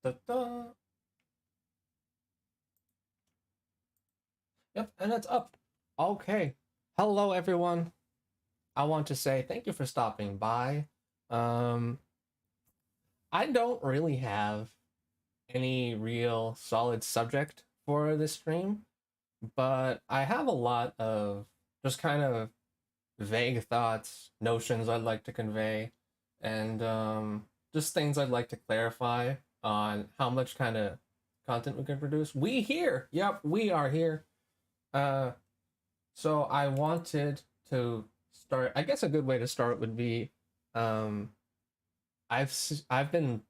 Da, da. Yep, and it's up. Okay. Hello, everyone. I want to say thank you for stopping by. Um, I don't really have any real solid subject for this stream, but I have a lot of just kind of vague thoughts, notions I'd like to convey, and just things I'd like to clarify on how much kind of content we can produce. We here, yep, we are here. Uh, so I wanted to start. I guess a good way to start would be, um, I've been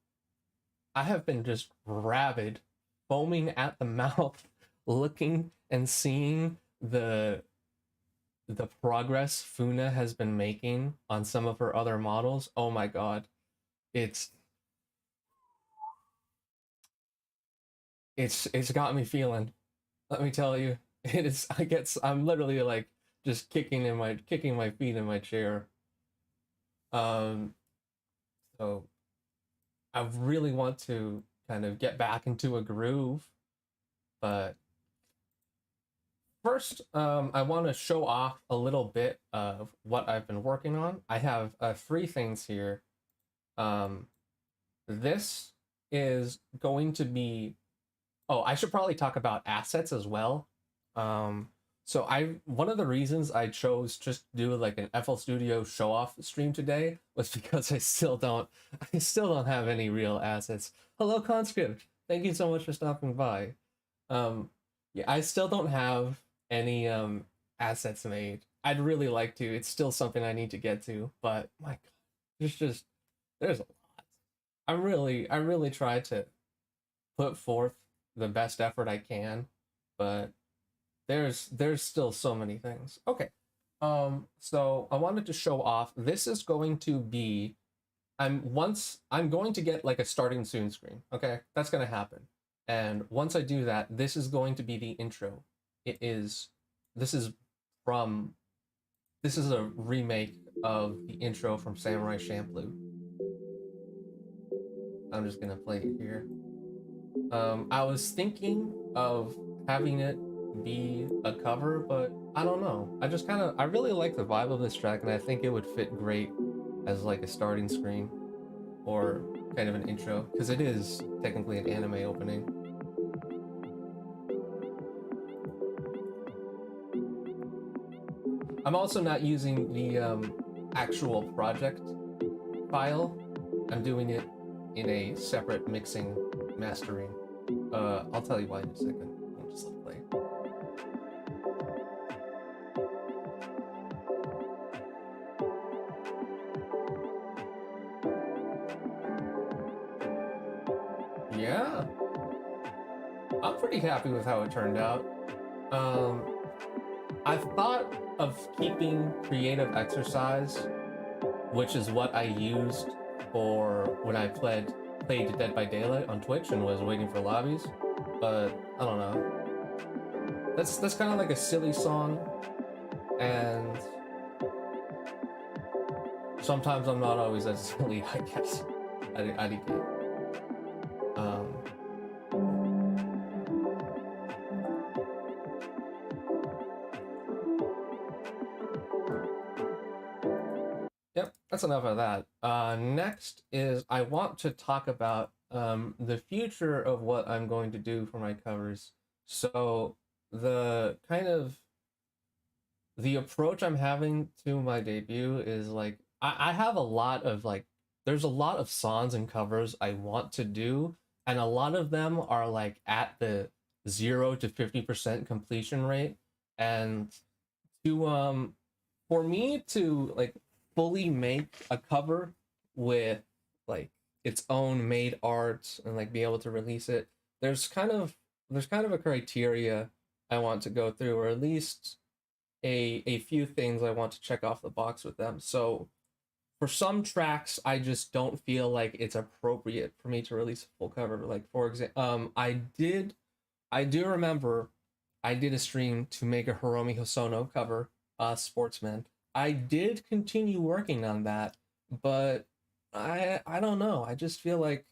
I have been just rabid, foaming at the mouth, looking and seeing the progress Funa has been making on some of her other models. Oh my god. It's it's got me feeling. Let me tell you. It is I'm literally like just kicking my feet in my chair. Um so I really want to kind of get back into a groove, but first, I want to show off a little bit of what I've been working on. I have three things here. Um, this is going to be. Oh, I should probably talk about assets as well. Um, so one of the reasons I chose just to do like an FL Studio show off stream today was because I still don't have any real assets. Hello, Conscript. Thank you so much for stopping by. Um, yeah, I still don't have any assets made. I'd really like to. It's still something I need to get to, but my God, there's a lot. I really try to put forth the best effort I can, but there's still so many things. Okay. So I wanted to show off. This is going to be I'm going to get like a starting soon screen. Okay, that's gonna happen. And once I do that, this is going to be the intro. This is from this is a remake of the intro from Samurai Champloo. I'm just gonna play it here. I was thinking of having it be a cover, but I don't know. I really like the vibe of this track, and I think it would fit great as like a starting screen or kind of an intro, because it is technically an anime opening. I'm also not using the actual project file. I'm doing it in a separate mixing mastering. I'll tell you why in a second. I'll just let play. Yeah, I'm pretty happy with how it turned out. Um, I've thought of keeping creative exercise, which is what I used for when I played Dead by Daylight on Twitch and was waiting for lobbies, but I don't know. That's kind of like a silly song, and sometimes I'm not always as silly, I guess. IDK. Yep, that's enough of that. Next is I want to talk about the future of what I'm going to do for my covers. So the kind of the approach I'm having to my debut is like I have a lot of like there's a lot of songs and covers I want to do, and a lot of them are like at the 0 to 50% completion rate. And to for me to like fully make a cover with like its own made art and like be able to release it, there's kind of a criteria I want to go through, or at least a few things I want to check off the box with them. So for some tracks, I just don't feel like it's appropriate for me to release a full cover. Like for example, I do remember I did a stream to make a Hiromi Hosono cover, Sportsman. I did continue working on that, but I don't know. I just feel like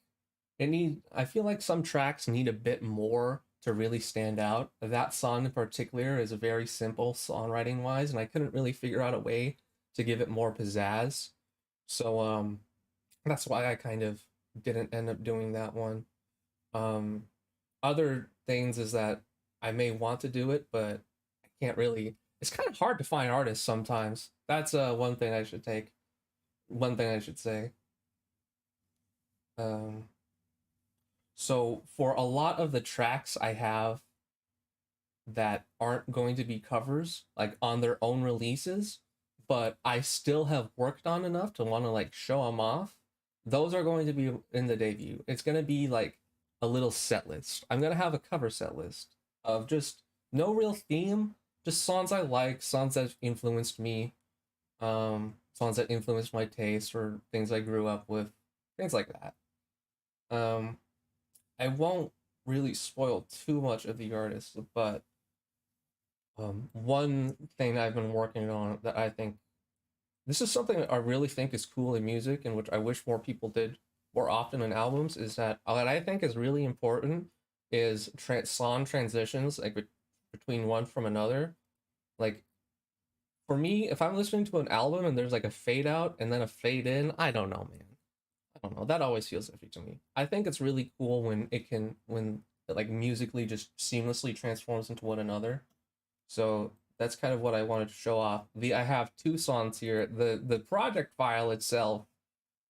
I feel like some tracks need a bit more to really stand out. That song in particular is very simple songwriting wise, and I couldn't really figure out a way to give it more pizzazz. So that's why I kind of didn't end up doing that one. Um Other things is that I may want to do it, but I can't really. It's kind of hard to find artists sometimes. That's one thing I should say. Um so for a lot of the tracks I have that aren't going to be covers, like on their own releases, but I still have worked on enough to want to like show them off. Those are going to be in the debut. It's going to be like a little set list. I'm going to have a cover set list of just no real theme, just songs I like, songs that influenced me, songs that influenced my taste or things I grew up with, things like that. Um, I won't really spoil too much of the artist, but one thing I've been working on that I think this is something that I really think is cool in music and which I wish more people did more often in albums is that what I think is really important is song transitions like between one from another. Like for me, if I'm listening to an album and there's like a fade out and then a fade in, I don't know, man. I don't know. That always feels iffy to me. I think it's really cool when when it like musically just seamlessly transforms into one another. So that's kind of what I wanted to show off. I have two songs here. The project file itself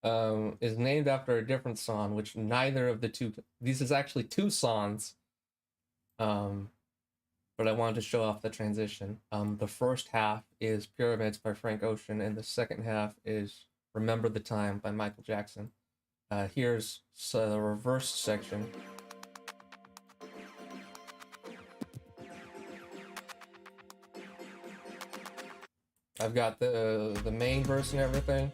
is named after a different song, which neither of the two these is actually two songs. Um, but I wanted to show off the transition. The first half is Pyramids by Frank Ocean, and the second half is Remember the Time by Michael Jackson. Here's the reverse section. I've got the main verse and everything.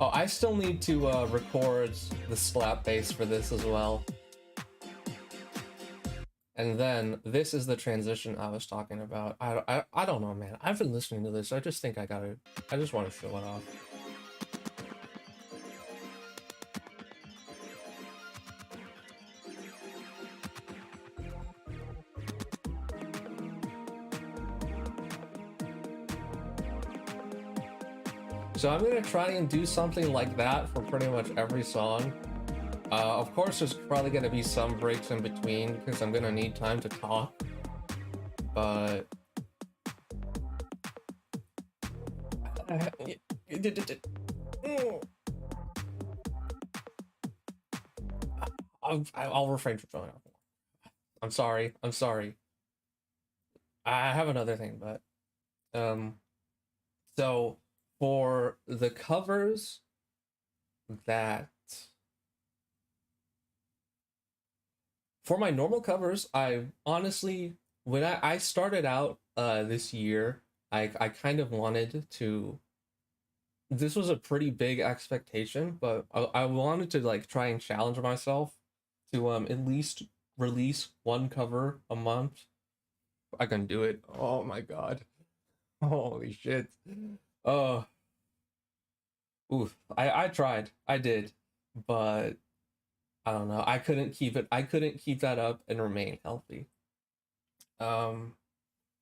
Oh, I still need to record the slap bass for this as well. And then this is the transition I was talking about. I don't know, man. I've been listening to this. I just think I just want to show it off. So I'm gonna try and do something like that for pretty much every song. Of course, there's probably gonna be some breaks in between because I'm gonna need time to talk. But I'll refrain from showing off. I'm sorry. I'm sorry. I have another thing, but um, so for the covers that for my normal covers, I honestly when I started out this year, I kind of wanted to this was a pretty big expectation, but I wanted to like try and challenge myself to at least release one cover a month. I can do it. Oh my god. Holy shit. Oh, oof. I tried. I did. But I don't know. I couldn't keep that up and remain healthy. Um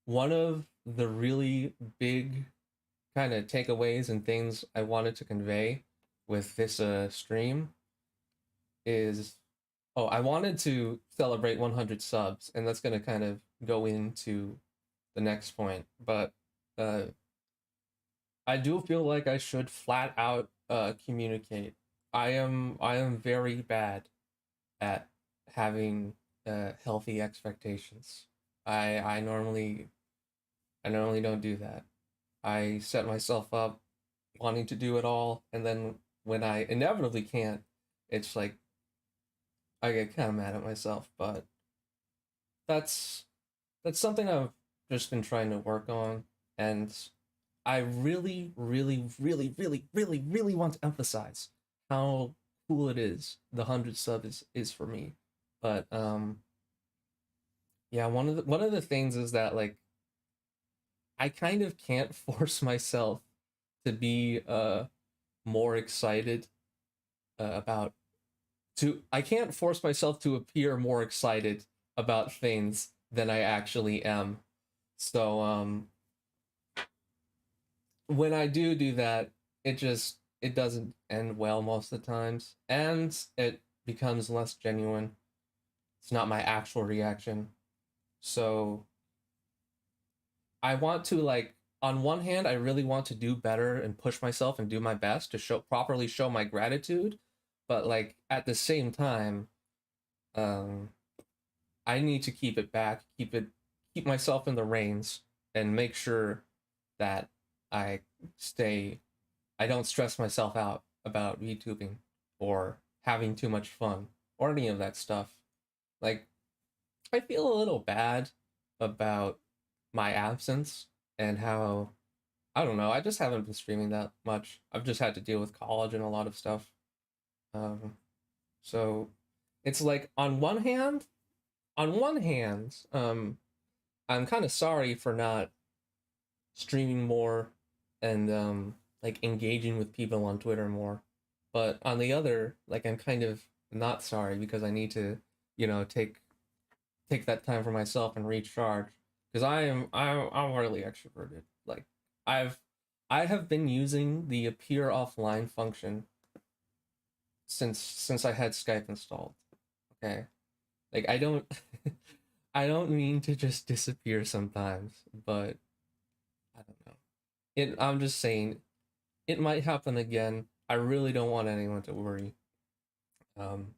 One of the really big kind of takeaways and things I wanted to convey with this stream is oh, I wanted to celebrate 100 subs, and that's going to kind of go into the next point, but uh I do feel like I should flat out communicate. I am very bad at having healthy expectations. I I normally don't do that. I set myself up wanting to do it all, and then when I inevitably can't, it's like I get kind of mad at myself. But that's that's something I've just been trying to work on, and I really, really, really, really, really, really want to emphasize how cool it is. The 100 sub is for me, but yeah, one of the things is that like I kind of can't force myself to be more excited about I can't force myself to appear more excited about things than I actually am. So when I do that, it doesn't end well most of the times, and it becomes less genuine. It's not my actual reaction. So I want to, like, on one hand, I really want to do better and push myself and do my best to properly show my gratitude, but like at the same time, um I need to keep it back, keep myself in the reins and make sure that I stay I don't stress myself out about VTubing or having too much fun or any of that stuff. Like, I feel a little bad about my absence and how, I don't know, I just haven't been streaming that much. I've just had to deal with college and a lot of stuff. Um, so it's like on one hand, I'm kind of sorry for not streaming more and like engaging with people on Twitter more. But on the other, like, I'm kind of not sorry because I need to, take that time for myself and recharge because I'm really extroverted. Like, I've I have been using the appear offline function since I had Skype installed. Okay. Like, I don't I don't mean to just disappear sometimes, but I don't know. I'm just saying it might happen again. I really don't want anyone to worry. Um,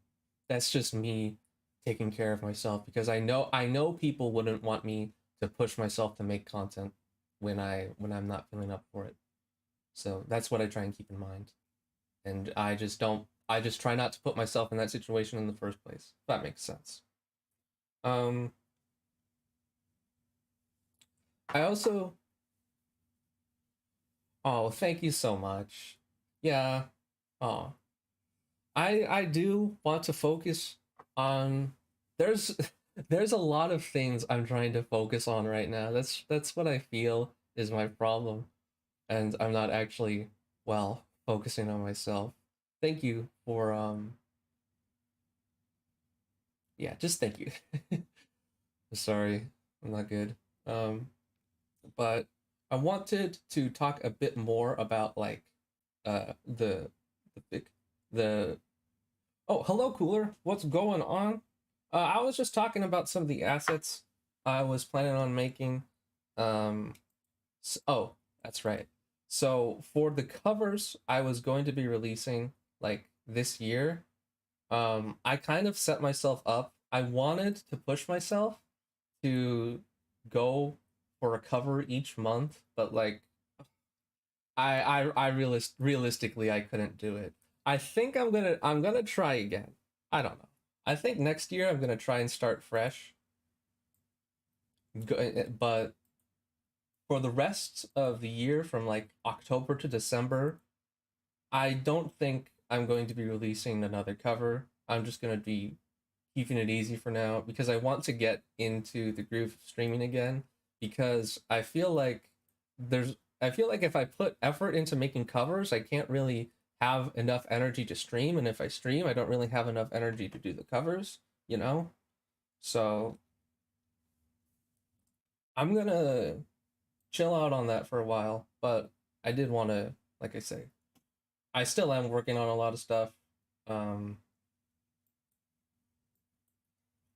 that's just me taking care of myself because I know people wouldn't want me to push myself to make content when I'm not feeling up for it. So that's what I try and keep in mind. And I just try not to put myself in that situation in the first place. If that makes sense. Um I also Oh, thank you so much. Yeah. Oh, I do want to focus on there's there's a lot of things I'm trying to focus on right now. That's what I feel is my problem, and I'm not actually, well, focusing on myself. Thank you for yeah, just thank you. Sorry, I'm not good. Um but I wanted to talk a bit more about, like, the big the oh, hello, Cooler. What's going on? I was just talking about some of the assets I was planning on making. Um, oh, that's right. So for the covers I was going to be releasing, like, this year, I kind of set myself up. I wanted to push myself to go for a cover each month, but like realistically I couldn't do it. I think I'm gonna try again. I don't know. I think next year I'm gonna try and start fresh. But for the rest of the year, from like October to December, I don't think I'm going to be releasing another cover. I'm just gonna be keeping it easy for now because I want to get into the groove of streaming again because I feel like if I put effort into making covers, I can't really have enough energy to stream, and if I stream, I don't really have enough energy to do the covers, you know? So I'm gonna chill out on that for a while, but I did want to, like I say, I still am working on a lot of stuff. Um,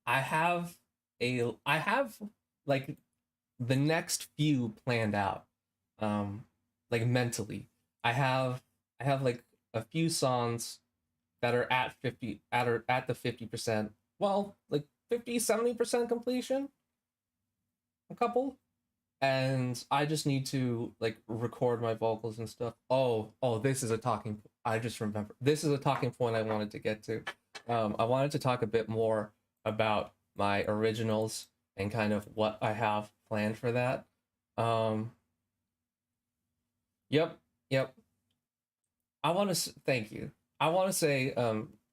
I have like the next few planned out, um like, mentally. I have like a few songs that are at the 50%, well, like 50-70% completion, a couple, and I just need to, like, record my vocals and stuff. Oh, this is a talking I just remember this is a talking point I wanted to get to. I wanted to talk a bit more about my originals and kind of what I have planned for that. um yep, yep. I want to thank you. I want to say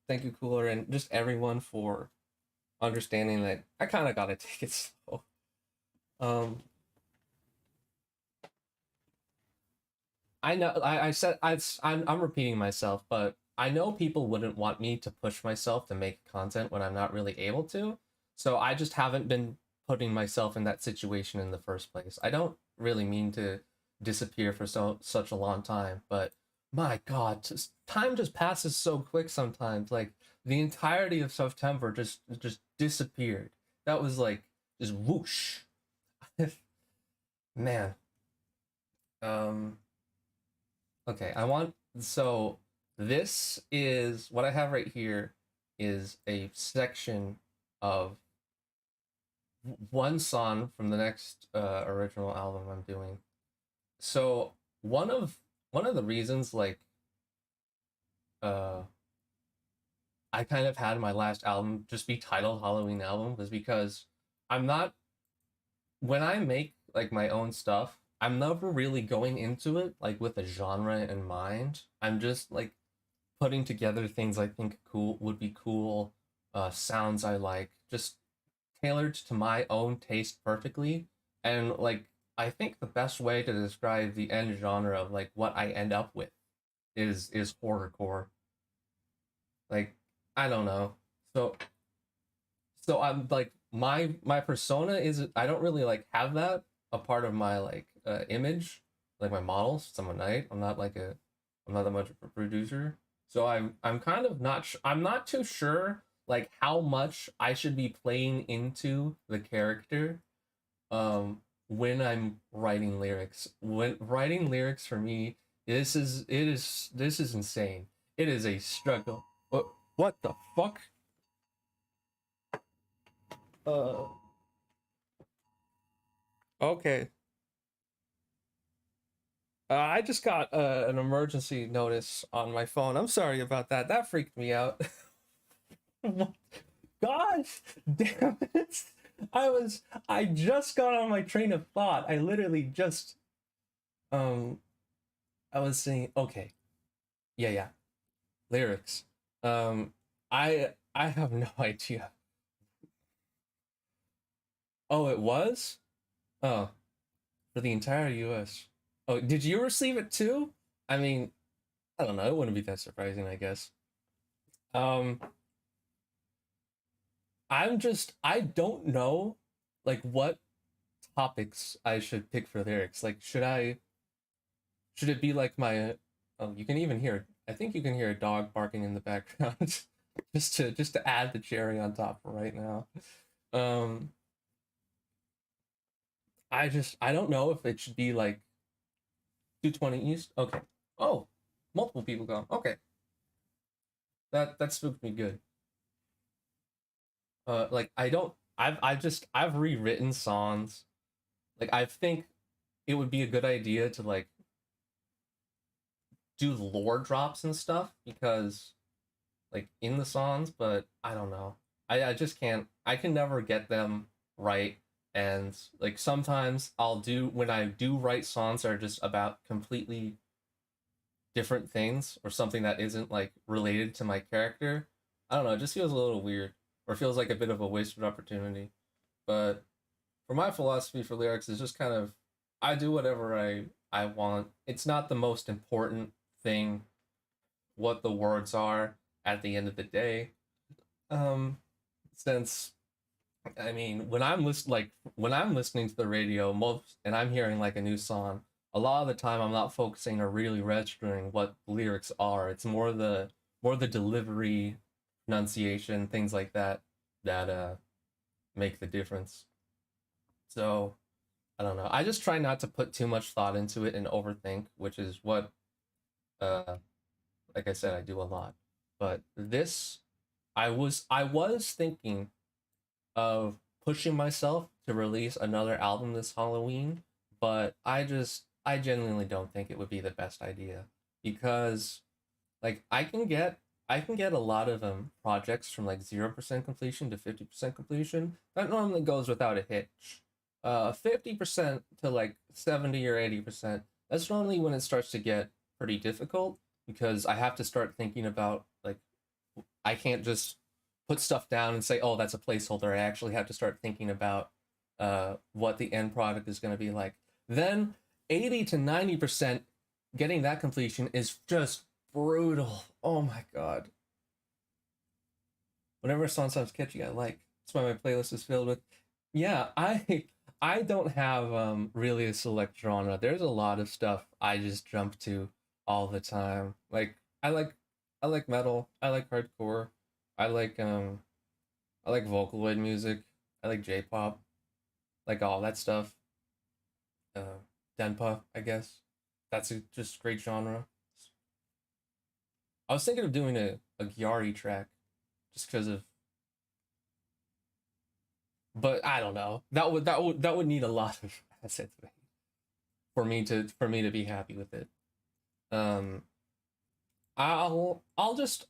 thank you, Cooler, and just everyone for understanding that I kind of got to take it slow. um I know I said I'm repeating myself, but I know people wouldn't want me to push myself to make content when I'm not really able to. So I just haven't been putting myself in that situation in the first place. I don't really mean to disappear for such a long time, but my God, time just passes so quick sometimes. Like the entirety of September just disappeared. That was like just whoosh. Man. Um Okay, so this is what I have right here is a section of one song from the next original album I'm doing. So one of one of the reasons like uh I kind of had my last album just be titled Halloween album was because I'm not when I make like my own stuff, I'm never really going into it like with a genre in mind. I'm just like putting together things I think cool would be cool, sounds I like, just tailored to my own taste perfectly. And like I think the best way to describe the end genre of like what I end up with is horrorcore. Like I don't know. So I'm like my persona is I don't really like have that a part of my like image, like my models. I'm a knight. I'm not that much of a producer. So I'm kind of not I'm not too sure like how much I should be playing into the character when I'm writing lyrics. When writing lyrics for me, this is insane. It is a struggle. What the fuck? Uh okay. I just got an emergency notice on my phone. I'm sorry about that. That freaked me out. Gosh, damn it. I just got on my train of thought. I literally just um I was saying okay. Yeah, yeah. Lyrics. I have no idea. Oh, it was? Oh, for the entire US. Oh, did you receive it too? I mean, I don't know. It wouldn't be that surprising, I guess. Um I don't know like what topics I should pick for lyrics. Like should it be like my oh, you can even hear I think you can hear a dog barking in the background just to add the cherry on top for right now. Um I don't know if it should be like 220 East. Okay. Oh, multiple people gone. Okay. That spooked me good. Like I don't I've rewritten songs. Like I think it would be a good idea to like do lore drops and stuff because like in the songs, but I don't know. I just can't I can never get them right. And like sometimes I'll do when I do write songs that are just about completely different things or something that isn't like related to my character. I don't know, it just feels a little weird or feels like a bit of a wasted opportunity. But for my philosophy for lyrics is just kind of I do whatever I want. It's not the most important thing what the words are at the end of the day. Um, since I mean, when I'm listening to the radio, most and I'm hearing like a new song, a lot of the time I'm not focusing or really registering what lyrics are. It's more the delivery, pronunciation, things like that that make the difference. So I don't know. I just try not to put too much thought into it and overthink, which is what uh like I said, I do a lot. But this I was thinking of pushing myself to release another album this Halloween, but I genuinely don't think it would be the best idea because like I can get a lot of projects from like 0% completion to 50% completion. That normally goes without a hitch. 50% to like 70 or 80%. That's normally when it starts to get pretty difficult because I have to start thinking about like I can't just put stuff down and say, oh, that's a placeholder. I actually have to start thinking about what the end product is going to be like. Then 80 to 90% getting that completion is just brutal. Oh my god. Whenever a song sounds catchy, I like. That's why my playlist is filled with. Yeah, I don't have really a select genre. There's a lot of stuff I just jump to all the time. Like I like metal. I like hardcore. I like um I like Vocaloid music. I like J-pop. Like all that stuff. Uh, Denpa, I guess. That's just great genre. I was thinking of doing a Gyari track just because of, but I don't know. That would need a lot of assets for me to be happy with it. Um, I'm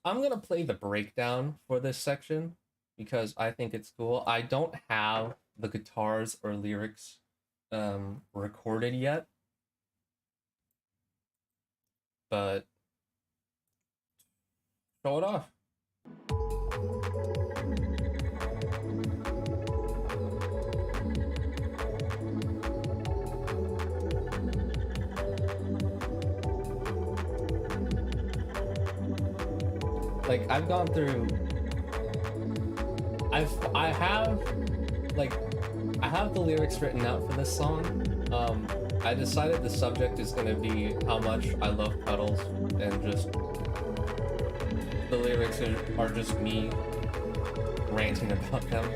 gonna play the breakdown for this section because I think it's cool. I don't have the guitars or lyrics recorded yet, but show it off. Like I've gone through I have like I have the lyrics written out for this song. I decided the subject is gonna be how much I love puddles, and just the lyrics are just me ranting about them.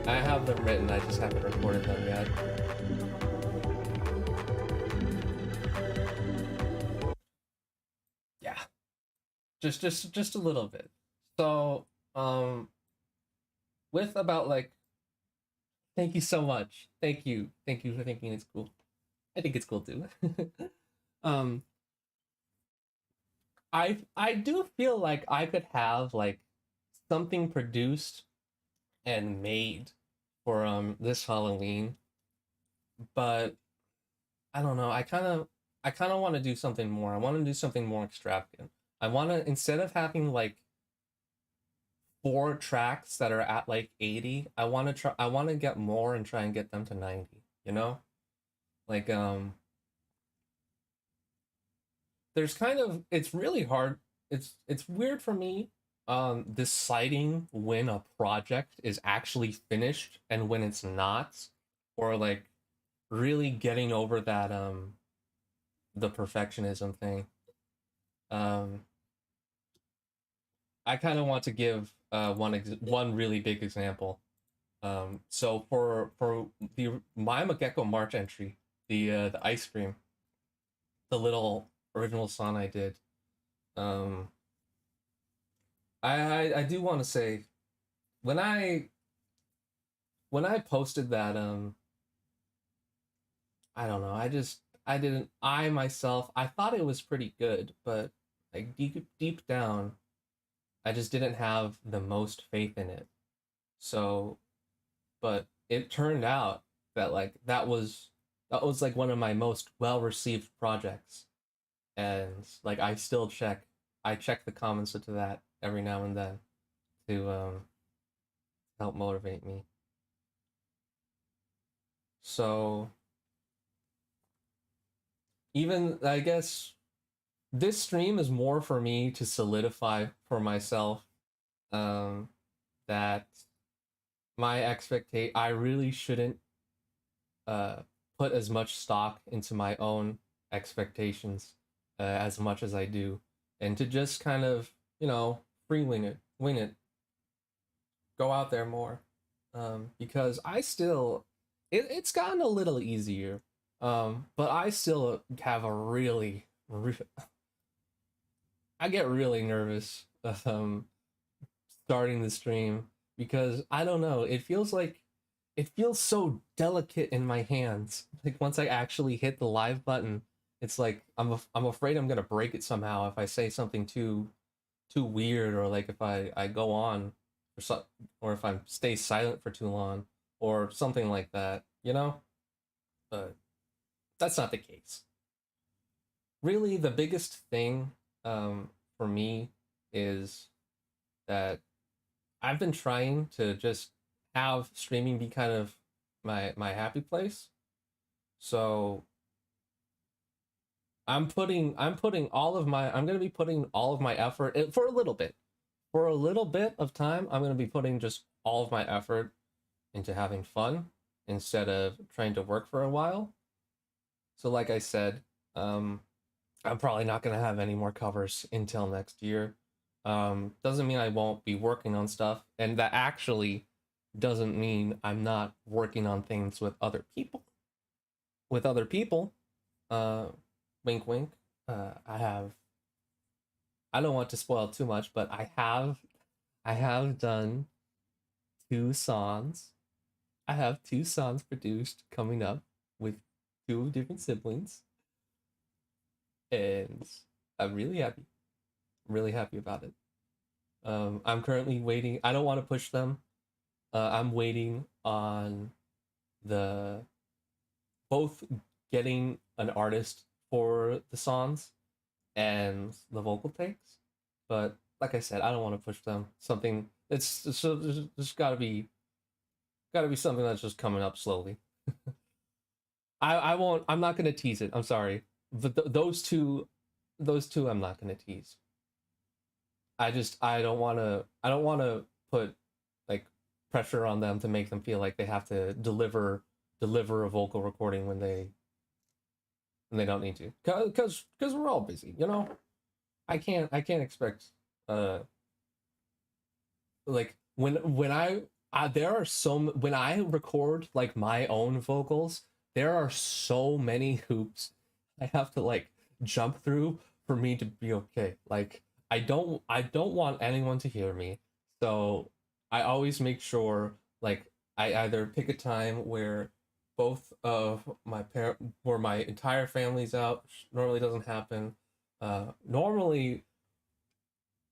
I have them written, I just haven't recorded them yet. Yeah, just a little bit. So, with about like, thank you so much. Thank you for thinking it's cool. I think it's cool too. um, I do feel like I could have like something produced and made for this Halloween, but I don't know. I kind of want to do something more. I want to do something more extravagant. I want to, instead of having like four tracks that are at like 80, I want to get more and try and get them to 90, you know? Like there's kind of, it's really hard. It's weird for me deciding when a project is actually finished and when it's not, or like really getting over that the perfectionism thing. um I kind of want to give one really big example. So for the My Gecko March entry, the ice cream, the little original song I did, um I do want to say, when I posted that, I don't know, I didn't, I myself, I thought it was pretty good, but like deep down I just didn't have the most faith in it. So, but it turned out that like that was like one of my most well received projects, and like I check the comments to that every now and then to help motivate me. So even, I guess, this stream is more for me to solidify for myself um that my expectate I really shouldn't uh put as much stock into my own expectations as much as I do, and to just kind of, you know, free wing it, go out there more. Because I still, it's gotten a little easier, but I still have a I get really nervous starting the stream, because I don't know, it feels like it feels so delicate in my hands. Like once I actually hit the live button, it's like I'm afraid I'm gonna break it somehow if I say something too weird, or like if I go on or so, or if I stay silent for too long or something like that, you know? But that's not the case. Really, the biggest thing for me is that I've been trying to just have streaming be kind of my happy place. So I'm putting all of my I'm gonna be putting all of my effort for a little bit. For a little bit of time, I'm gonna be putting just all of my effort into having fun instead of trying to work for a while. So like I said, I'm probably not gonna have any more covers until next year. Doesn't mean I won't be working on stuff, and that actually doesn't mean I'm not working on things with other people. With other people, uh, wink, wink. I have. I don't want to spoil too much, but I have done 2 songs. I have 2 songs produced coming up with 2 different siblings, and I'm really happy about it. I'm currently waiting. I don't want to push them. I'm waiting on the both getting an artist for the songs and the vocal takes. But like I said, I don't want to push them. Something it's so there's got to be something that's just coming up slowly. I won't. I'm not gonna tease it. I'm sorry, but those two I'm not gonna tease. I don't want to put like pressure on them to make them feel like they have to deliver a vocal recording when they don't need to. Cuz we're all busy, you know? I can't expect uh like when I there are when I record like my own vocals, there are so many hoops I have to like jump through for me to be okay. Like I don't want anyone to hear me. So I always make sure like I either pick a time where both of my parent where my entire family's out, which normally doesn't happen. Normally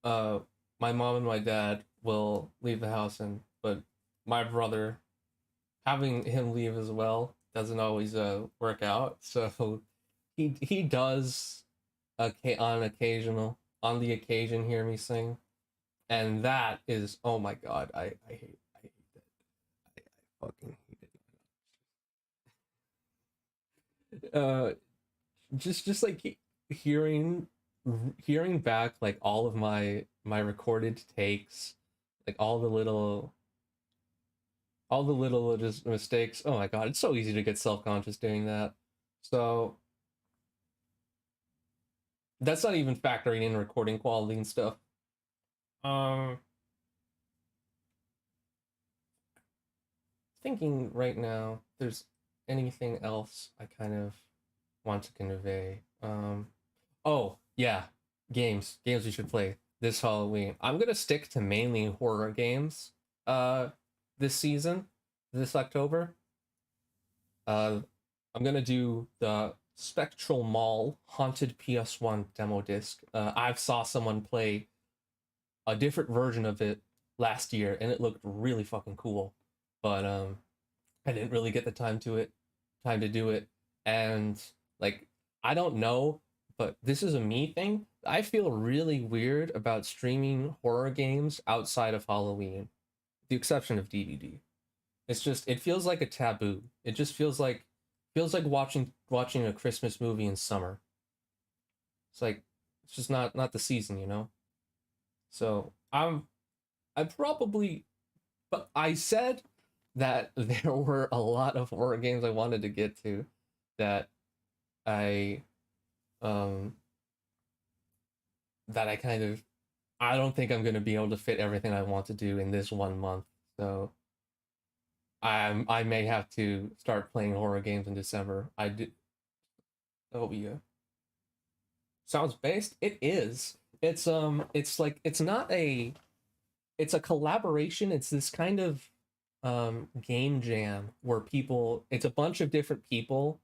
uh my mom and my dad will leave the house, and but my brother, having him leave as well doesn't always work out. So he does on the occasion hear me sing, and that is, oh my god, I hate that. I fucking hate it. Just like hearing hearing back like all of my recorded takes, like all the little just mistakes. Oh my god, it's so easy to get self-conscious doing that. So that's not even factoring in recording quality and stuff. Um, thinking right now, there's anything else I kind of want to convey. Oh yeah, games we should play this Halloween. I'm gonna stick to mainly horror games. This season, this October. Uh, I'm gonna do the Spectral Mall Haunted PS1 demo disc. I've saw someone play a different version of it last year, and it looked really fucking cool. But I didn't really get the time to do it, and like I don't know, but this is a me thing. I feel really weird about streaming horror games outside of Halloween, the exception of DVD. It's just it feels like a taboo. It just feels like watching a Christmas movie in summer. It's like it's just not the season, you know. So I probably but I said that there were a lot of horror games I wanted to get to that I um that I kind of I don't think I'm gonna be able to fit everything I want to do in this 1 month. So I may have to start playing horror games in December. I do. Oh yeah. Sounds based? It is. It's like it's not a it's a collaboration. It's this kind of game jam where people it's a bunch of different people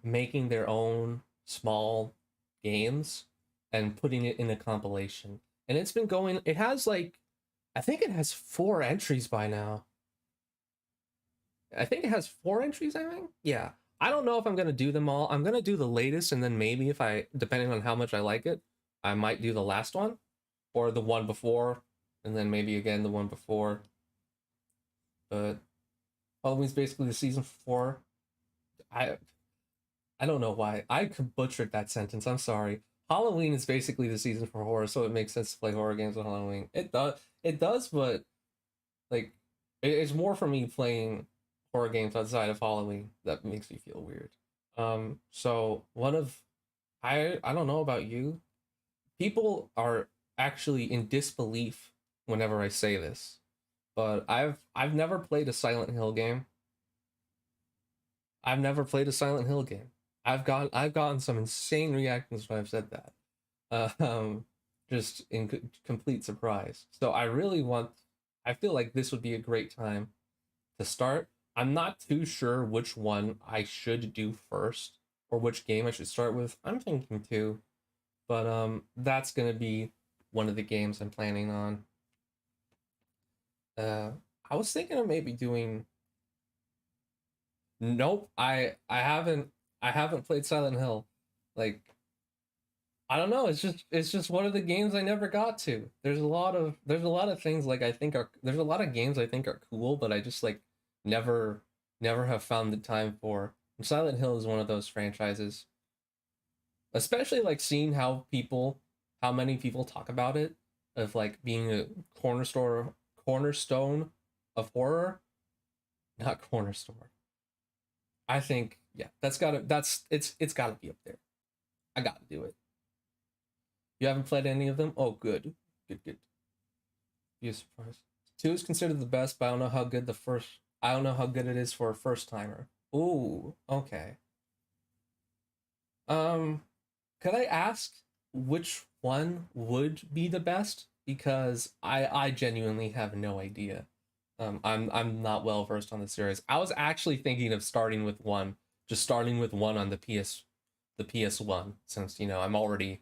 making their own small games and putting it in a compilation. And it's been going it has like I think it has 4 entries by now. I think it has 4 entries, I think. Yeah. I don't know if I'm gonna do them all. I'm gonna do the latest, and then maybe if I, depending on how much I like it, I might do the last one or the one before, and then maybe again the one before. But Halloween's basically the season 4. I I don't know why I could butchered that sentence. I'm sorry. Halloween is basically the season for horror, so it makes sense to play horror games on Halloween. It does, but like, it's more for me playing horror games outside of Halloween that makes me feel weird. So one of I don't know about you. People are actually in disbelief whenever I say this, but I've never played a Silent Hill game. I've never played a Silent Hill game. I've gotten some insane reactions when I've said that. Just in complete surprise. So I really want. I feel like this would be a great time to start. I'm not too sure which one I should do first or which game I should start with. I'm thinking two, but that's gonna be one of the games I'm planning on. Uh, I was thinking of maybe doing. Nope, I haven't played Silent Hill. Like, I don't know. It's just one of the games I never got to. There's a lot of things like I think are there's a lot of games I think are cool, but I just like never never have found the time for. And Silent Hill is one of those franchises. Especially like seeing how many people talk about it of like being a cornerstone of horror, not cornerstone. I think yeah, it's gotta be up there. I gotta do it. You haven't played any of them? Oh, good, good, good. Be a surprise. Two is considered the best, but I don't know how good the first. I don't know how good it is for a first timer. Ooh, okay. Um, could I ask which one would be the best? Because I genuinely have no idea. I'm not well versed on the series. I was actually thinking of starting with one, just starting with one on the PS1, since you know I'm already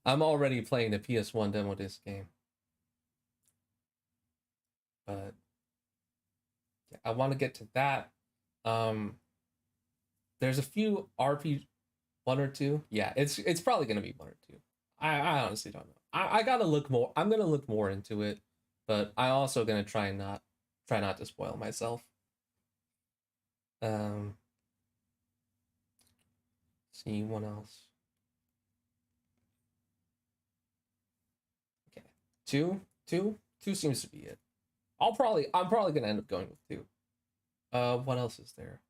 playing the PS1 demo disc game. But yeah, I want to get to that. Um, there's a few RP one or two. Yeah, it's probably gonna be one or two. I honestly don't know. I gotta look more. I'm gonna look more into it, but I also gonna try not to spoil myself. Um, see what else. Okay, two seems to be it. I'm probably gonna end up going with two. What else is there?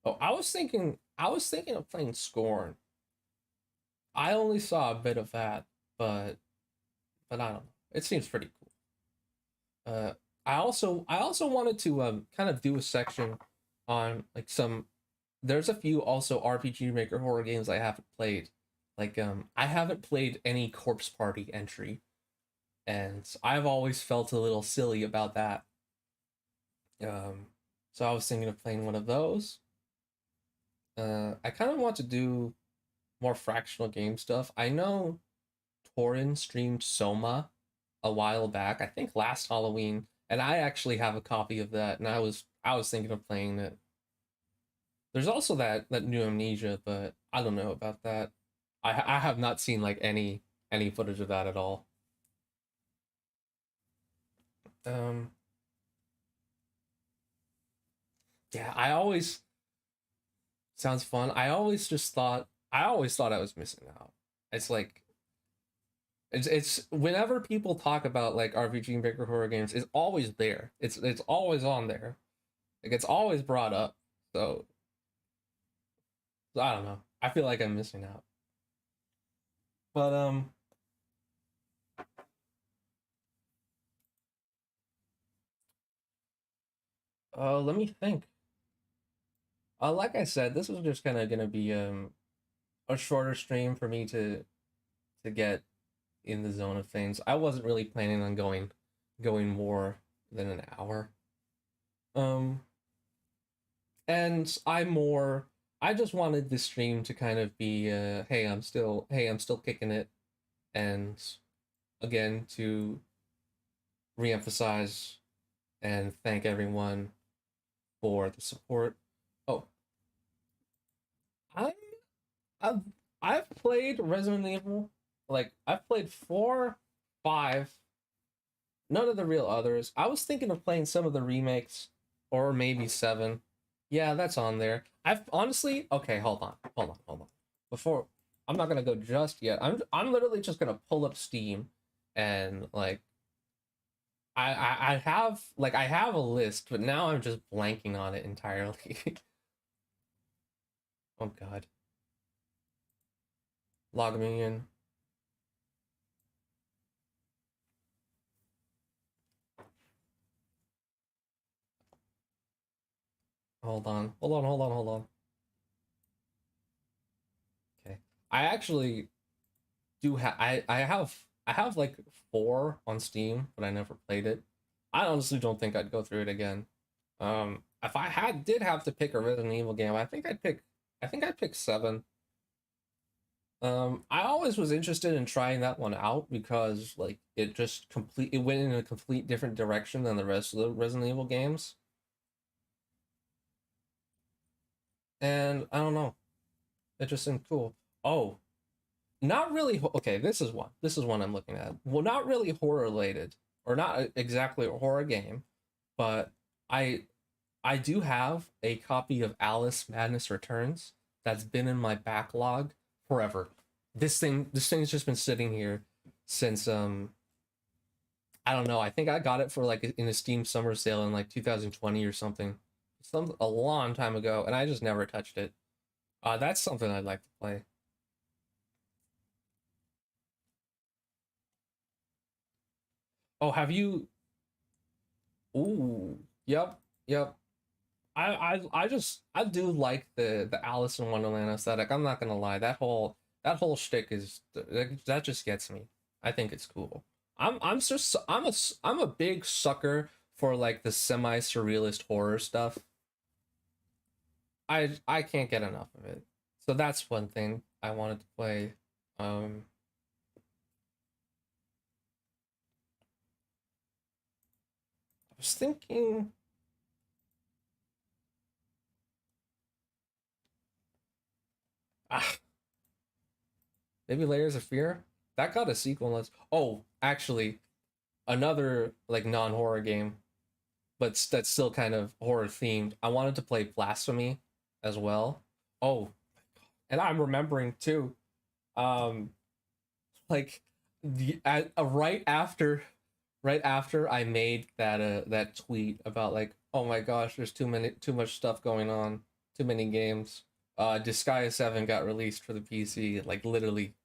Oh, I was thinking of playing Scorn. I only saw a bit of that, but I don't know. It seems pretty cool. I also wanted to kind of do a section on like some. There's a few also RPG Maker horror games I haven't played. Like I haven't played any Corpse Party entry, and I've always felt a little silly about that. Um, so I was thinking of playing one of those. I kind of want to do more fractional game stuff. I know Torin streamed Soma a while back, I think last Halloween, and I actually have a copy of that, and I was thinking of playing it. There's also that new Amnesia, but I don't know about that. I have not seen like any footage of that at all. Um, yeah, I always sounds fun. I always thought I was missing out. It's like it's whenever people talk about like RPG Maker horror games, it's always there. It's always on there. Like it's always brought up. So I don't know. I feel like I'm missing out. But let me think. Like I said, this was just kind of gonna be a shorter stream for me to get in the zone of things. I wasn't really planning on going more than an hour. Um, and I just wanted this stream to kind of be hey, I'm still kicking it, and again to reemphasize and thank everyone for the support. Oh, I I've I've played Resident Evil. Like I've played four, five, none of the real others. I was thinking of playing some of the remakes, or maybe seven. Yeah, that's on there. I've honestly, okay, hold on. Before, I'm not gonna go just yet. I'm literally just gonna pull up Steam, and like I have like I have a list, but now I'm just blanking on it entirely. Oh God, log me in. Hold on. Okay, I actually do have I have like four on Steam, but I never played it. I honestly don't think I'd go through it again. If I had did have to pick a Resident Evil game, I think I'd pick seven. I always was interested in trying that one out because like it went in a complete different direction than the rest of the Resident Evil games. And I don't know, it just seemed cool. Oh, not really. Okay, this is one I'm looking at. Well, not really horror related, or not exactly a horror game, but I I do have a copy of Alice Madness Returns that's been in my backlog forever. This thing's just been sitting here since I don't know. I think I got it for like in a Steam summer sale in like 2020 or something. A long time ago, and I just never touched it. That's something I'd like to play. Oh, have you? Ooh, yep. I do like the Alice in Wonderland aesthetic. I'm not gonna lie. That whole shtick is that just gets me. I think it's cool. I'm a big sucker for like the semi surrealist horror stuff. I can't get enough of it. So that's one thing I wanted to play. Um, I was thinking, ah, maybe Layers of Fear. That got a sequel. Oh, actually, another like non-horror game, but that's still kind of horror themed. I wanted to play Blasphemy as well. Oh, and I'm remembering too. Um, like right after I made that tweet about like, oh my gosh, there's too much stuff going on, too many games. Disgaea 7 got released for the PC, like literally.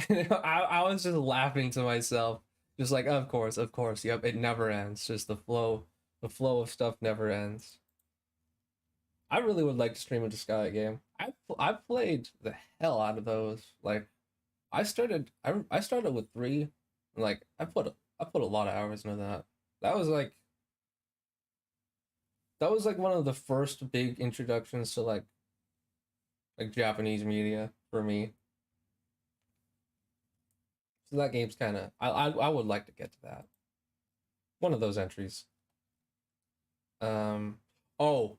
I was just laughing to myself, just like, of course, yep, it never ends. Just the flow of stuff never ends. I really would like to stream a Disgaea game. I played the hell out of those. Like I started with three, and like I put a lot of hours into that. That was like that was like one of the first big introductions to like Japanese media for me. So that game's kind of I would like to get to that. One of those entries. Um. Oh,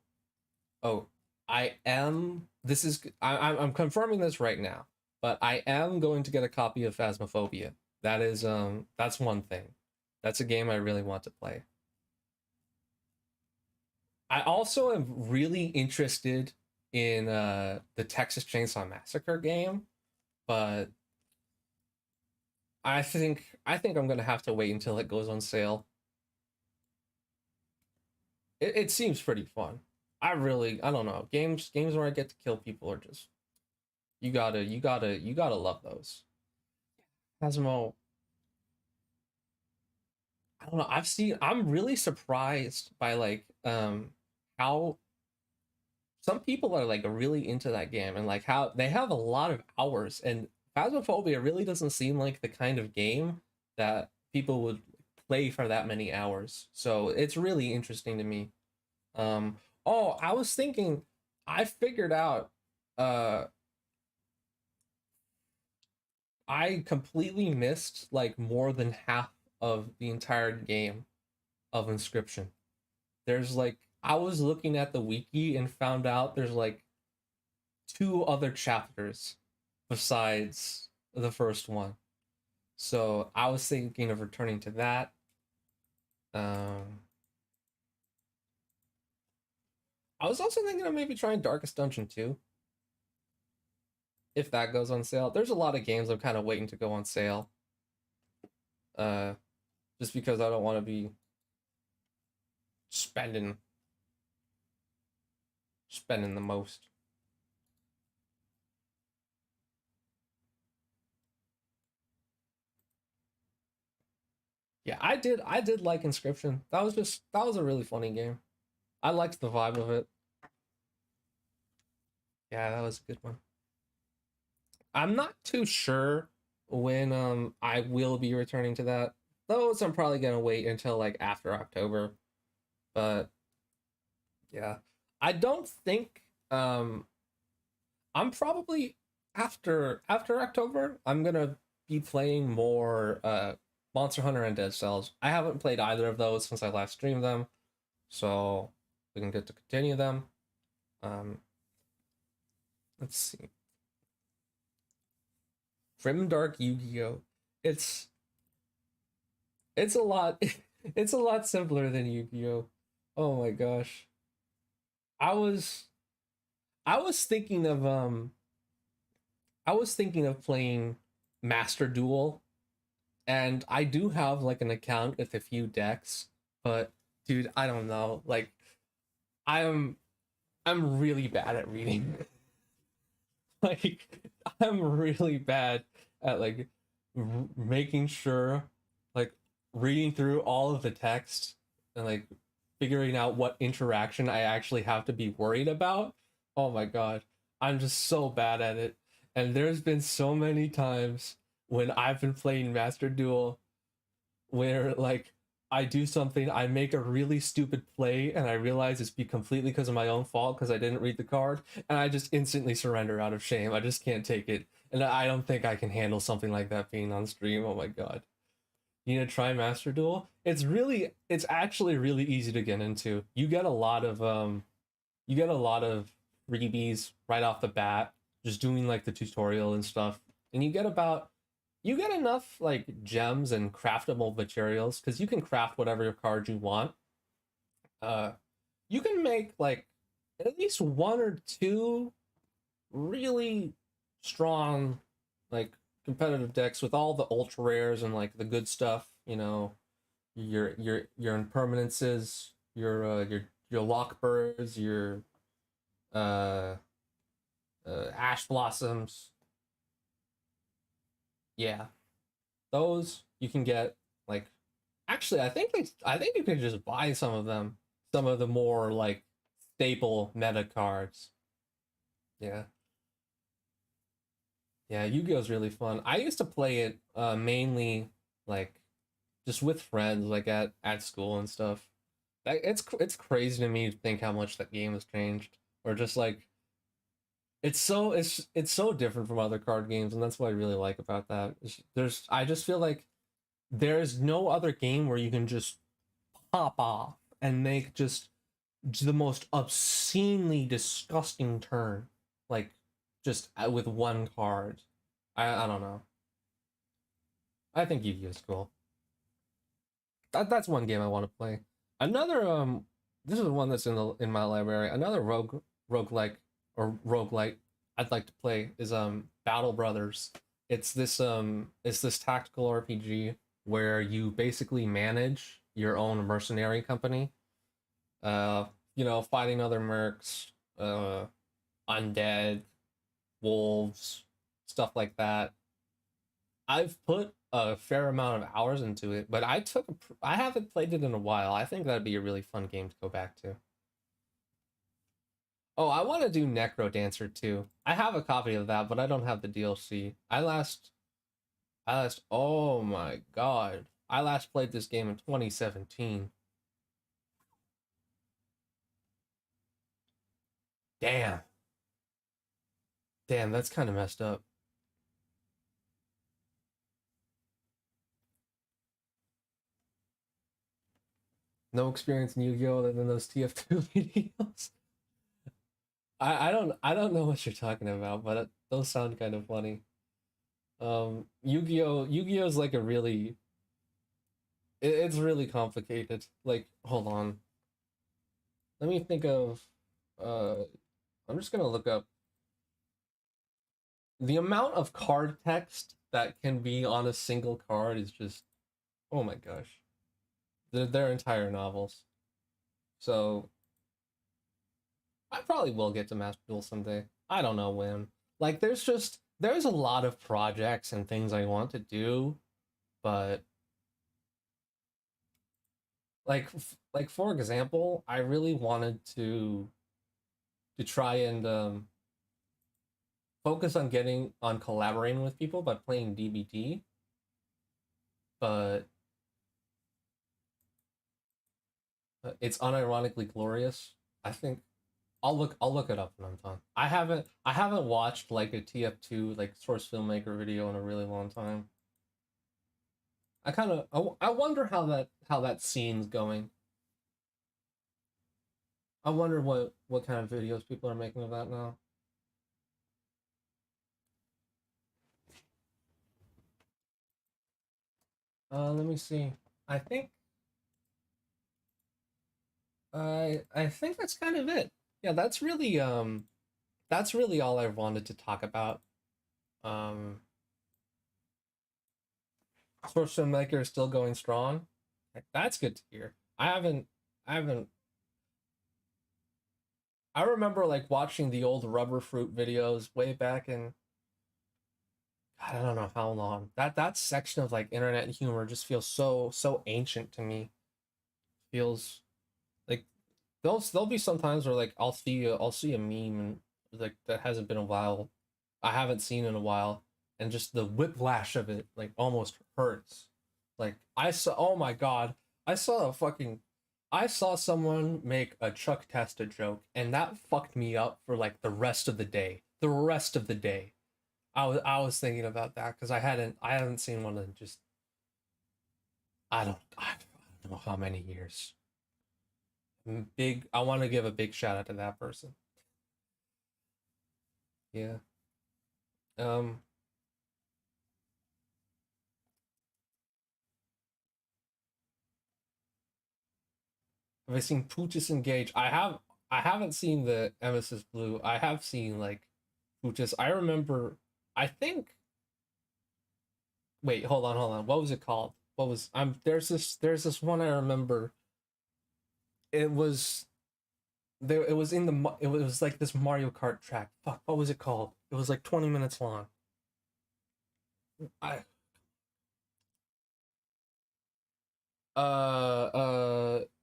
oh. I am. This is. I'm confirming this right now, but I am going to get a copy of Phasmophobia. That's one thing. That's a game I really want to play. I also am really interested in the Texas Chainsaw Massacre game, but I think I'm gonna have to wait until it goes on sale. It seems pretty fun. I don't know. Games where I get to kill people are just you gotta love those. Phasmo, I don't know. I'm really surprised by like how some people are like really into that game, and like how they have a lot of hours, and Phasmophobia really doesn't seem like the kind of game that people would play for that many hours. So it's really interesting to me. Oh, I was thinking, I figured out uh I completely missed like more than half of the entire game of Inscription. There's like I was looking at the wiki and found out there's like two other chapters besides the first one. So I was thinking of returning to that. Um, I was also thinking of maybe trying Darkest Dungeon 2 if that goes on sale. There's a lot of games I'm kind of waiting to go on sale. Uh, just because I don't want to be spending the most. Yeah, I did like Inscription. That was a really funny game. I liked the vibe of it. Yeah, that was a good one. I'm not too sure when I will be returning to that. Those I'm probably gonna wait until like after October. But yeah. I don't think I'm probably after October, I'm gonna be playing more Monster Hunter and Dead Cells. I haven't played either of those since I last streamed them, so we can get to continue them. Um, let's see. Grimdark Yu-Gi-Oh! It's it's a lot it's a lot simpler than Yu-Gi-Oh! Oh my gosh. I was I was thinking of playing Master Duel, and I do have like an account with a few decks, but dude, I don't know. Like I'm I'm really bad at reading. Like I'm really bad at like making sure, like reading through all of the text and like figuring out what interaction I actually have to be worried about. Oh my god, I'm just so bad at it. And there's been so many times when I've been playing Master Duel where like I do something, I make a really stupid play, and I realize it's be completely because of my own fault because I didn't read the card, and I just instantly surrender out of shame. I just can't take it, and I don't think I can handle something like that being on stream. Oh my god, you need to try Master Duel. It's actually really easy to get into. You get a lot of freebies right off the bat, just doing like the tutorial and stuff, and you get enough like gems and craftable materials because you can craft whatever card you want. Uh, you can make like at least one or two really strong like competitive decks with all the ultra rares and like the good stuff. You know, your impermanences, your lockbirds, your uh, ash blossoms. Yeah, those you can get like actually I think you can just buy some of them, some of the more like staple meta cards. Yeah. Yeah, Yu-Gi-Oh's really fun. I used to play it mainly like just with friends like at school and stuff. It's crazy to me to think how much that game has changed. Or just like it's so different from other card games, and that's what I really like about that. There's I just feel like there's no other game where you can just pop off and make just the most obscenely disgusting turn, like just with one card. I don't know. I think Yu-Gi-Oh is cool. That's one game I want to play. Another this is one that's in my library. Another roguelike or roguelite I'd like to play is Battle Brothers. It's this tactical RPG where you basically manage your own mercenary company. Uh, you know, fighting other mercs, undead, wolves, stuff like that. I've put a fair amount of hours into it, but I haven't played it in a while. I think that'd be a really fun game to go back to. Oh, I want to do Necro Dancer too. I have a copy of that, but I don't have the DLC. Oh my god. I last played this game in 2017. Damn. Damn, that's kind of messed up. No experience in Yu-Gi-Oh other than those TF2 videos. I don't know what you're talking about, but those sound kind of funny. Yu-Gi-Oh is like a really it's really complicated. Like, hold on. Let me think of I'm just gonna look up the amount of card text that can be on a single card is just, oh my gosh. They're entire novels. So I probably will get to Master Duel someday. I don't know when. Like there's a lot of projects and things I want to do, but like for example, I really wanted to try and focus on getting on collaborating with people by playing DBD, but it's unironically glorious. I think I'll look it up when I'm done. I haven't watched like a TF2 like source filmmaker video in a really long time. I kind of I wonder how that scene's going. I wonder what kind of videos people are making of that now. Let me see. I think I think that's kind of it. Yeah, that's really all I wanted to talk about. Um, Source Filmmaker is still going strong. Like, that's good to hear. I haven't I remember like watching the old Rubber Fruit videos way back in God, I don't know how long. That section of like internet humor just feels so ancient to me. Feels like there'll be some times where like I'll see a meme and like that hasn't been a while. I haven't seen in a while, and just the whiplash of it like almost hurts. Like I saw, oh my god, I saw a fucking I saw someone make a Chuck Testa joke, and that fucked me up for like the rest of the day. The rest of the day. I was thinking about that because I haven't seen one in just I don't know how many years. Big I want to give a big shout out to that person. Yeah. Um have I seen Pooch's Engage? I haven't seen the Emesis Blue. I have seen like Pooch's. I remember I think wait, hold on. What was it called? What was I'm there's this one I remember. It was there it was in the it was like this Mario Kart track. Fuck, what was it called? It was like 20 minutes long. I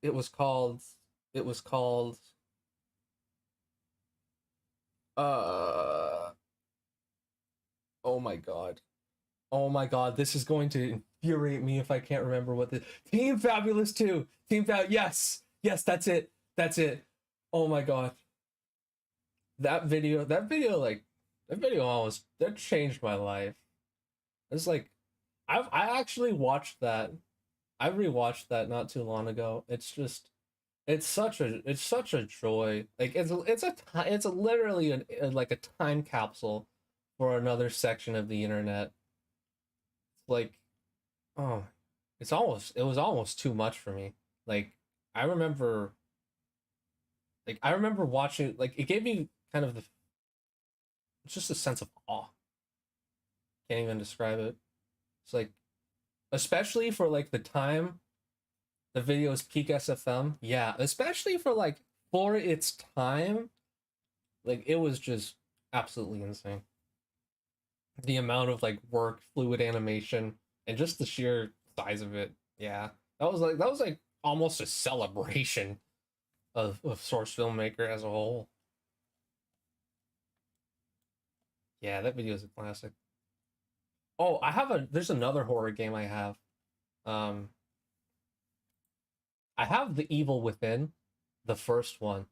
it was called it was called uh oh my god. Oh my god, this is going to infuriate me if I can't remember what the Team Fabulous 2. Team Fab yes. Yes, that's it. That's it. Oh my god. That video almost that changed my life. It's like I actually watched that. I rewatched that not too long ago. It's just it's such a joy. Like it's a literally like a time capsule for another section of the internet. It's like oh, it was almost too much for me. Like I remember I remember watching like it gave me kind of the just a sense of awe. Can't even describe it. It's like especially for like the time the video's peak SFM. Yeah, especially for like for its time, like it was just absolutely insane. The amount of like work, fluid animation, and just the sheer size of it. Yeah, that was like almost a celebration of source filmmaker as a whole. Yeah, that video is a classic. Oh, I have a there's another horror game I have. Um, I have The Evil Within, the first one.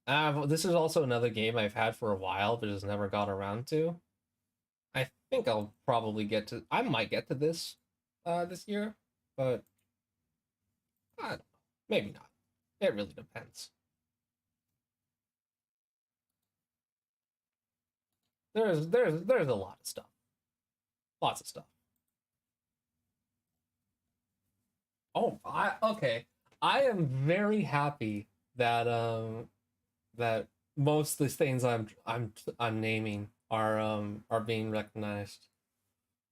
This is also another game I've had for a while, but just never got around to. I think I'll probably get to. I might get to this, this year, but I don't know. Maybe not. It really depends. There's a lot of stuff, lots of stuff. Oh, okay. I am very happy that that most of the things I'm naming are being recognized.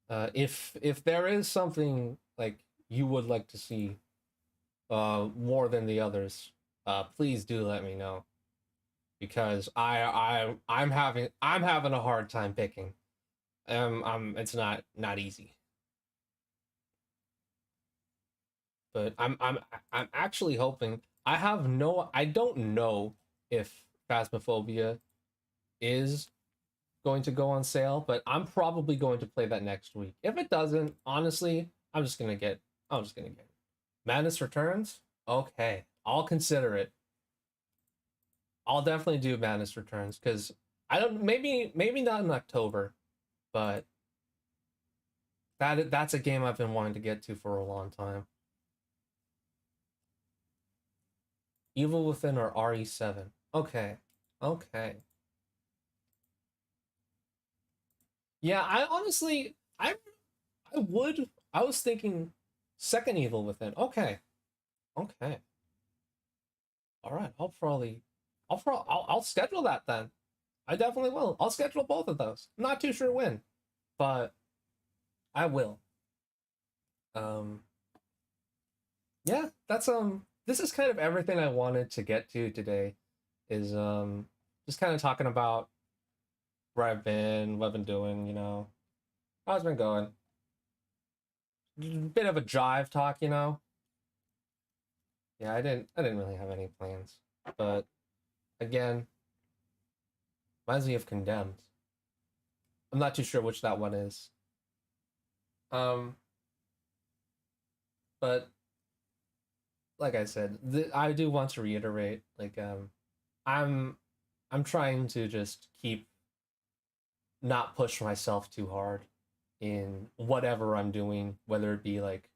If there is something like you would like to see more than the others, please do let me know because I'm having a hard time picking. It's not easy, but I'm actually hoping. I don't know if Phasmophobia is going to go on sale, but I'm probably going to play that next week. If it doesn't, honestly, I'm just gonna get it. Madness Returns? Okay. I'll consider it. I'll definitely do Madness Returns because I don't maybe not in October, but that's a game I've been wanting to get to for a long time. Evil Within or RE7. Okay. Okay. Yeah, I honestly I was thinking second Evil Within. Okay. Okay. All right. I'll schedule that then. I definitely will. I'll schedule both of those. I'm not too sure when, but I will. Um yeah, that's this is kind of everything I wanted to get to today is just kind of talking about where I've been, what I've been doing, how's it been going. Bit of a drive talk, Yeah, I didn't really have any plans. But again, reminds me of Condemned. I'm not too sure which that one is. Um, but like I said, I do want to reiterate, like I'm I'm trying to just keep not push myself too hard in whatever I'm doing, whether it be like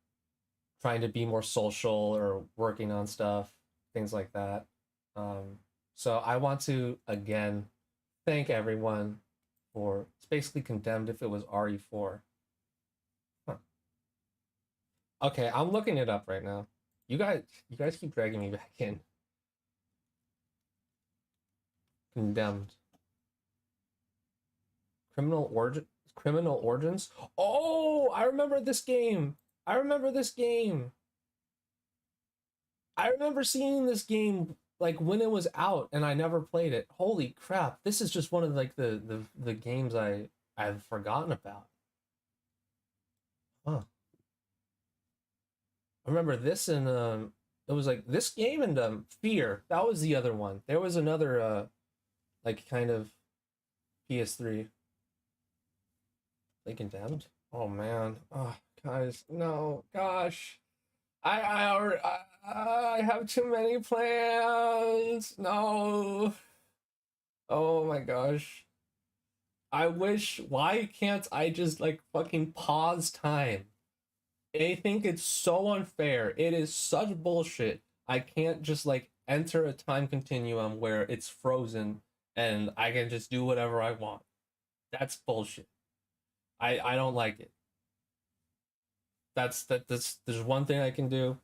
trying to be more social or working on stuff, things like that. Um, so I want to again thank everyone for it's basically Condemned if it was RE4. Huh. Okay, I'm looking it up right now. You guys keep dragging me back in. Condemned. Criminal origin criminal origins? Oh, I remember this game. I remember this game. I remember seeing this game like when it was out and I never played it. Holy crap. This is just one of like the games I've forgotten about. Huh. I remember this and it was like this game and Fear. That was the other one. There was another like kind of PS3. They Condemned? Oh man. Oh guys, no. Gosh. I have too many plans. No. Oh my gosh. I wish. Why can't I just like fucking pause time? I think it's so unfair. It is such bullshit. I can't just like enter a time continuum where it's frozen and I can just do whatever I want. That's bullshit. I don't like it. That's there's one thing I can do.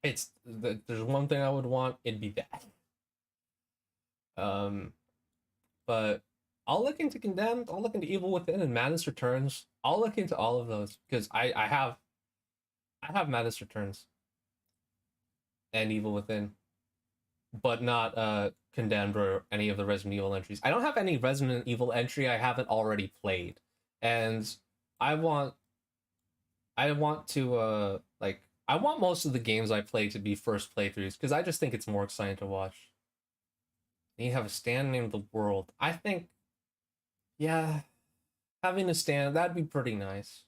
There's one thing I would want. It'd be that. Um, but I'll look into Condemned. I'll look into Evil Within and Madness Returns. I'll look into all of those because I have Madness Returns and Evil Within, but not Condemned or any of the Resident Evil entries. I don't have any Resident Evil entry I haven't already played, and I want I want to like I want most of the games I play to be first playthroughs because I just think it's more exciting to watch. And you have a stand named The World. I think yeah, having a stand that'd be pretty nice.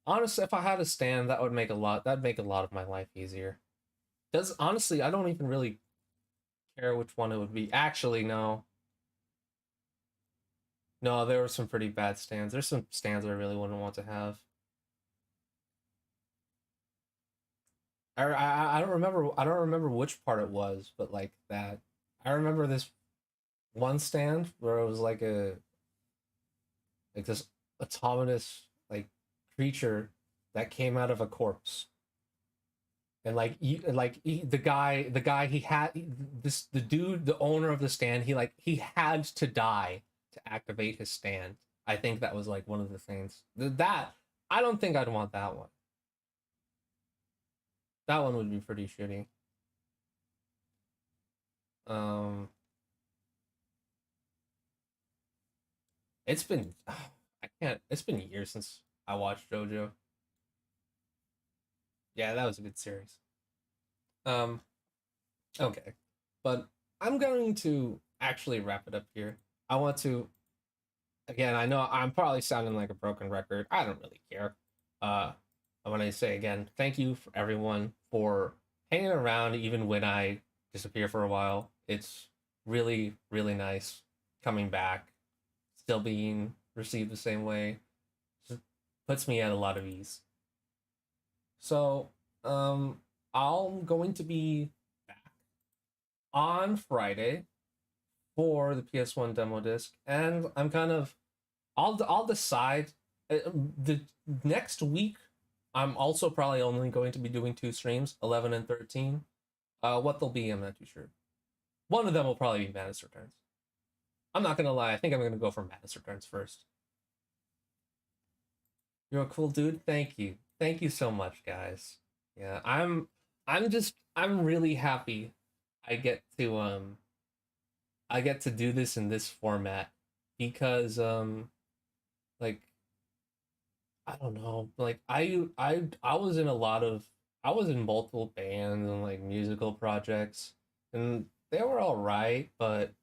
Honestly, if I had a stand, that'd make a lot of my life easier. Does honestly, I don't even really care which one it would be. Actually, no. No, there were some pretty bad stands. There's some stands I really wouldn't want to have. I don't remember which part it was, but like that. I remember this one stand where it was like this autonomous like creature that came out of a corpse. And the guy he had this the dude, the owner of the stand, he had to die to activate his stand. I think that was like one of the things that I don't think I'd want that one. That one would be pretty shitty. Um, it's been I can't. It's been years since I watched JoJo. Yeah, that was a good series. Um, okay, but I'm going to actually wrap it up here. I want to again. I know I'm probably sounding like a broken record. I don't really care. Uh, I want to say again, thank you for everyone for hanging around even when I disappear for a while. It's really, really nice coming back, still being received the same way. Just puts me at a lot of ease. So, I'm going to be back on Friday for the PS1 demo disc, and I'm kind of I'll decide the next week. I'm also probably only going to be doing two streams, 11 and 13. What they'll be, I'm not too sure. One of them will probably be Madness Returns. I'm not gonna lie, I think I'm gonna go for Madness Returns first. You're a cool dude. Thank you so much, guys. Yeah, I'm really happy I get to do this in this format because like I don't know, like I was in a lot of I was in multiple bands and like musical projects, and they were all right, but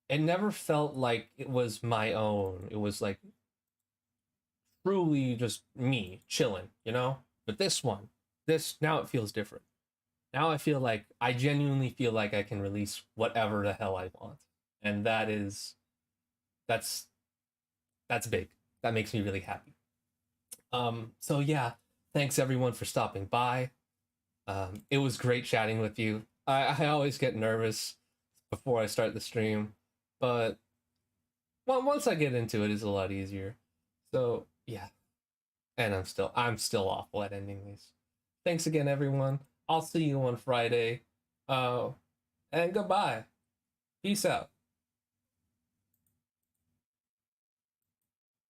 it never felt like it was my own. It was like truly just me chilling, you know? But this one, this now it feels different. Now I feel like I genuinely feel like I can release whatever the hell I want. And that's that's big. That makes me really happy. So yeah, thanks everyone for stopping by. It was great chatting with you. I always get nervous before I start the stream, but once I get into it, it's a lot easier. So yeah, and I'm still awful at ending these. Thanks again, everyone. I'll see you on Friday. And goodbye. Peace out.